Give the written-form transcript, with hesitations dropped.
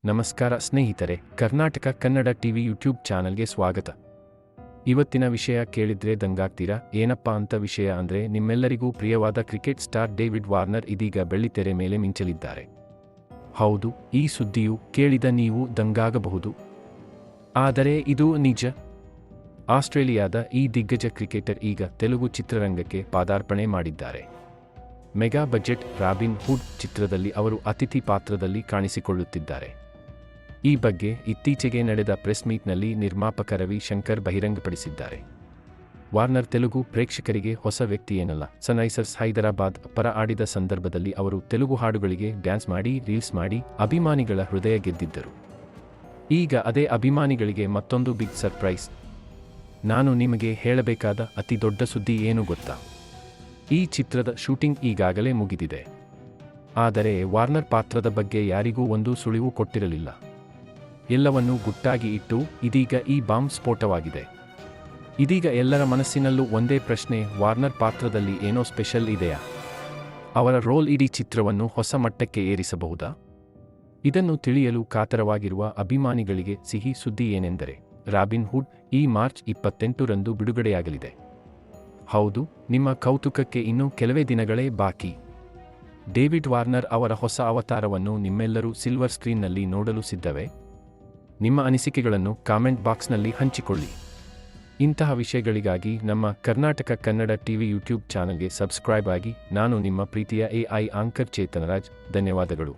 ನಮಸ್ಕಾರ ಸ್ನೇಹಿತರೆ, Karnataka Kannada TV YouTube ಚಾನಲ್ಗೆ ಸ್ವಾಗತ. ಇವತ್ತಿನ ವಿಷಯ ಕೇಳಿದ್ರೆ ದಂಗಾಗ್ತೀರಾ. ಏನಪ್ಪಾ ಅಂತ ವಿಷಯ ಅಂದ್ರೆ, ನಿಮ್ಮೆಲ್ಲರಿಗೂ ಪ್ರಿಯವಾದ ಕ್ರಿಕೆಟ್ ಸ್ಟಾರ್ ಡೇವಿಡ್ ವಾರ್ನರ್ ಇದೀಗ ಬೆಳ್ಳಿತೆರೆ ಮೇಲೆ ಮಿಂಚಲಿದ್ದಾರೆ. ಹೌದು, ಈ ಸುದ್ದಿಯು ಕೇಳಿದ ನೀವು ದಂಗಾಗಬಹುದು, ಆದರೆ ಇದು ನಿಜ. ಆಸ್ಟ್ರೇಲಿಯಾದ ಈ ದಿಗ್ಗಜ ಕ್ರಿಕೆಟರ್ ಈಗ ತೆಲುಗು ಚಿತ್ರರಂಗಕ್ಕೆ ಪಾದಾರ್ಪಣೆ ಮಾಡಿದ್ದಾರೆ. ಮೆಗಾ ಬಜೆಟ್ ರಾಬಿನ್ ಹುಡ್ ಚಿತ್ರದಲ್ಲಿ ಅವರು ಅತಿಥಿ ಪಾತ್ರದಲ್ಲಿ ಕಾಣಿಸಿಕೊಳ್ಳುತ್ತಿದ್ದಾರೆ. ಈ ಬಗ್ಗೆ ಇತ್ತೀಚೆಗೆ ನಡೆದ ಪ್ರೆಸ್ ಮೀಟ್ನಲ್ಲಿ ನಿರ್ಮಾಪಕ ರವಿ ಶಂಕರ್ ಬಹಿರಂಗಪಡಿಸಿದ್ದಾರೆ. ವಾರ್ನರ್ ತೆಲುಗು ಪ್ರೇಕ್ಷಕರಿಗೆ ಹೊಸ ವ್ಯಕ್ತಿಯೇನಲ್ಲ. ಸನ್ರೈಸರ್ಸ್ ಹೈದರಾಬಾದ್ ಪರ ಆಡಿದ ಸಂದರ್ಭದಲ್ಲಿ ಅವರು ತೆಲುಗು ಹಾಡುಗಳಿಗೆ ಡ್ಯಾನ್ಸ್ ಮಾಡಿ, ರೀಲ್ಸ್ ಮಾಡಿ ಅಭಿಮಾನಿಗಳ ಹೃದಯ ಗೆದ್ದಿದ್ದರು. ಈಗ ಅದೇ ಅಭಿಮಾನಿಗಳಿಗೆ ಮತ್ತೊಂದು ಬಿಗ್ ಸರ್ಪ್ರೈಸ್. ನಾನು ನಿಮಗೆ ಹೇಳಬೇಕಾದ ಅತಿ ದೊಡ್ಡ ಸುದ್ದಿ ಏನು ಗೊತ್ತಾ? ಈ ಚಿತ್ರದ ಶೂಟಿಂಗ್ ಈಗಾಗಲೇ ಮುಗಿದಿದೆ. ಆದರೆ ವಾರ್ನರ್ ಪಾತ್ರದ ಬಗ್ಗೆ ಯಾರಿಗೂ ಒಂದು ಸುಳಿವು ಕೊಟ್ಟಿರಲಿಲ್ಲ. ಎಲ್ಲವನ್ನೂ ಗುಟ್ಟಾಗಿ ಇಟ್ಟು ಇದೀಗ ಈ ಬಾಂಬ್ ಸ್ಫೋಟವಾಗಿದೆ. ಇದೀಗ ಎಲ್ಲರ ಮನಸ್ಸಿನಲ್ಲೂ ಒಂದೇ ಪ್ರಶ್ನೆ, ವಾರ್ನರ್ ಪಾತ್ರದಲ್ಲಿ ಏನೋ ಸ್ಪೆಷಲ್ ಇದೆಯಾ? ಅವರ ರೋಲ್ ಇಡೀ ಚಿತ್ರವನ್ನು ಹೊಸ ಮಟ್ಟಕ್ಕೆ ಏರಿಸಬಹುದಾ? ಇದನ್ನು ತಿಳಿಯಲು ಕಾತರವಾಗಿರುವ ಅಭಿಮಾನಿಗಳಿಗೆ ಸಿಹಿ ಸುದ್ದಿ ಏನೆಂದರೆ, ರಾಬಿನ್ ಹುಡ್ ಈ ಮಾರ್ಚ್ 28ರಂದು ಬಿಡುಗಡೆಯಾಗಲಿದೆ. ಹೌದು, ನಿಮ್ಮ ಕೌತುಕಕ್ಕೆ ಇನ್ನೂ ಕೆಲವೇ ದಿನಗಳೇ ಬಾಕಿ. ಡೇವಿಡ್ ವಾರ್ನರ್ ಅವರ ಹೊಸ ಅವತಾರವನ್ನು ನಿಮ್ಮೆಲ್ಲರೂ ಸಿಲ್ವರ್ ಸ್ಕ್ರೀನ್ನಲ್ಲಿ ನೋಡಲು ಸಿದ್ಧವೇ? ನಿಮ್ಮ ಅನಿಸಿಕೆಗಳನ್ನು ಕಾಮೆಂಟ್ ಬಾಕ್ಸ್ನಲ್ಲಿ ಹಂಚಿಕೊಳ್ಳಿ. ಇಂತಹ ವಿಷಯಗಳಿಗಾಗಿ ನಮ್ಮ ಕರ್ನಾಟಕ ಕನ್ನಡ ಟಿವಿ ಯೂಟ್ಯೂಬ್ ಚಾನಲ್ಗೆ ಸಬ್ಸ್ಕ್ರೈಬ್ ಆಗಿ. ನಾನು ನಿಮ್ಮ ಪ್ರೀತಿಯ AI ಆಂಕರ್ ಚೇತನರಾಜ್. ಧನ್ಯವಾದಗಳು.